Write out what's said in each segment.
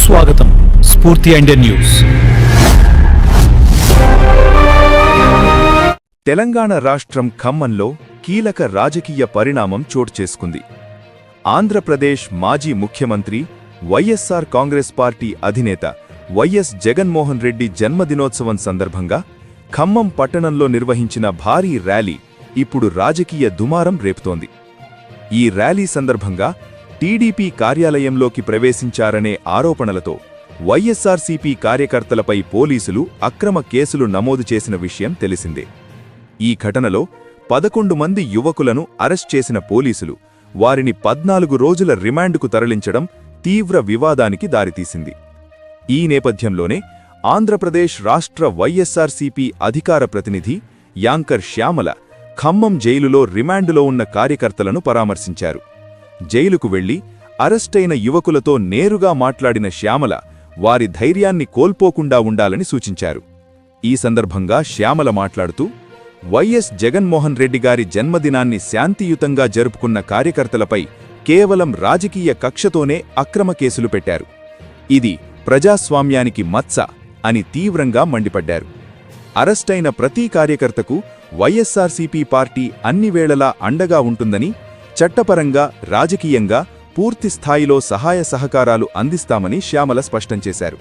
స్వాగతం స్ఫూర్తి Indian news. Telangana రాష్ట్రం ఖమ్మంలో కీలక రాజకీయ పరిణామం చోటు చేసుకుంది. ఆంధ్రప్రదేశ్ మాజీ ముఖ్యమంత్రి వైఎస్ఆర్ కాంగ్రెస్ పార్టీ అధినేత వైఎస్ జగన్మోహన్ రెడ్డి జన్మదినోత్సవం సందర్భంగా ఖమ్మం పట్టణంలో నిర్వహించిన భారీ ర్యాలీ ఇప్పుడు రాజకీయ దుమారం రేపుతోంది. ఈ ర్యాలీ సందర్భంగా టీడీపీ కార్యాలయంలోకి ప్రవేశించారనే ఆరోపణలతో వైఎస్ఆర్సీపీ కార్యకర్తలపై పోలీసులు అక్రమ కేసులు నమోదు చేసిన విషయం తెలిసిందే. ఈ ఘటనలో 11 మంది యువకులను అరెస్ట్ చేసిన పోలీసులు వారిని 14 రోజుల రిమాండ్కు తరలించడం తీవ్ర వివాదానికి దారితీసింది. ఈ నేపథ్యంలోనే ఆంధ్రప్రదేశ్ రాష్ట్ర వైఎస్ఆర్సీపీ అధికార ప్రతినిధి యాంకర్ శ్యామల ఖమ్మం జైలులో రిమాండులో ఉన్న కార్యకర్తలను పరామర్శించారు. జైలుకు వెళ్లి అరెస్టైన యువకులతో నేరుగా మాట్లాడిన శ్యామల వారి ధైర్యాన్ని కోల్పోకుండా ఉండాలని సూచించారు. ఈ సందర్భంగా శ్యామల మాట్లాడుతూ వైఎస్ జగన్మోహన్ రెడ్డి గారి జన్మదినాన్ని శాంతియుతంగా జరుపుకున్న కార్యకర్తలపై కేవలం రాజకీయ కక్షతోనే అక్రమ కేసులు పెట్టారు. ఇది ప్రజాస్వామ్యానికి మచ్చ అని తీవ్రంగా మండిపడ్డారు. అరెస్టైన ప్రతి కార్యకర్తకు వైఎస్ఆర్సీపీ పార్టీ అన్ని వేళలా అండగా ఉంటుందని, చట్టపరంగా రాజకీయంగా పూర్తి స్థాయిలో సహాయ సహకారాలు అందిస్తామని శ్యామల స్పష్టం చేశారు.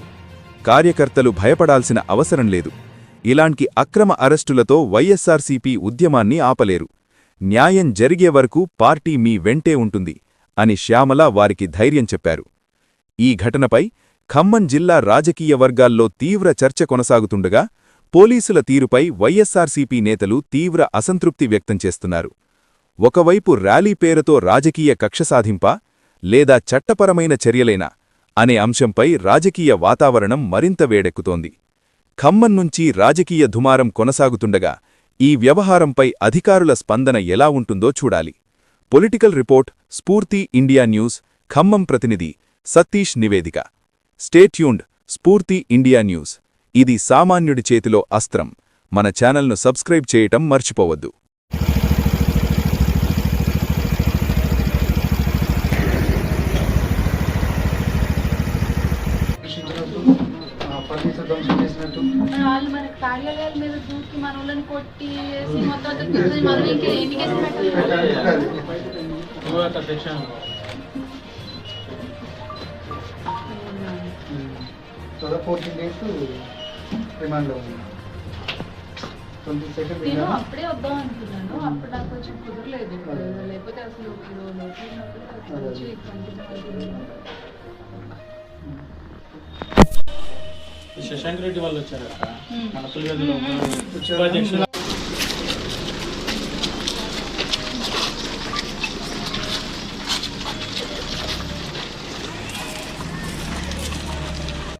కార్యకర్తలు భయపడాల్సిన అవసరం లేదు. ఇలాంటి అక్రమ అరెస్టులతో వైఎస్ఆర్సీపీ ఉద్యమాన్ని ఆపలేరు. న్యాయం జరిగే వరకు పార్టీ మీ వెంటే ఉంటుంది అని శ్యామల వారికి ధైర్యం చెప్పారు. ఈ ఘటనపై ఖమ్మం జిల్లా రాజకీయ వర్గాల్లో తీవ్ర చర్చ కొనసాగుతుండగా పోలీసుల తీరుపై వైఎస్ఆర్సీపీ నేతలు తీవ్ర అసంతృప్తి వ్యక్తం చేస్తున్నారు. ఒకవైపు ర్యాలీ పేరుతో రాజకీయ కక్ష సాధింపా లేదా చట్టపరమైన చర్యలేనా అనే అంశంపై రాజకీయ వాతావరణం మరింత వేడెక్కుతోంది. ఖమ్మం నుంచి రాజకీయ దుమారం కొనసాగుతుండగా ఈ వ్యవహారంపై అధికారుల స్పందన ఎలా ఉంటుందో చూడాలి. పొలిటికల్ రిపోర్ట్ స్ఫూర్తి ఇండియా న్యూస్ ఖమ్మం ప్రతినిధి సతీష్ నివేదిక. స్టే ట్యూన్డ్ స్ఫూర్తి ఇండియా న్యూస్. ఇది సామాన్యుడి చేతిలో అస్త్రం. మన ఛానల్ను సబ్స్క్రైబ్ చేయటం మర్చిపోవద్దు. వాళ్ళు మన కార్యాలయాల మీద దూకి మన వాళ్ళని కొట్టి మొత్తం మనం ఇంకా ఎన్ని కేసులు పెట్టాలి? 14 days రిమాండ్లో ఉంది. నేను అప్పుడే వద్దాం అనుకున్నాను. అప్పుడు నాకు కొంచెం కుదరలేదు. లేకపోతే అసలు శశాంక్ రెడ్డి వాళ్ళు వచ్చారు మన పులివెందులో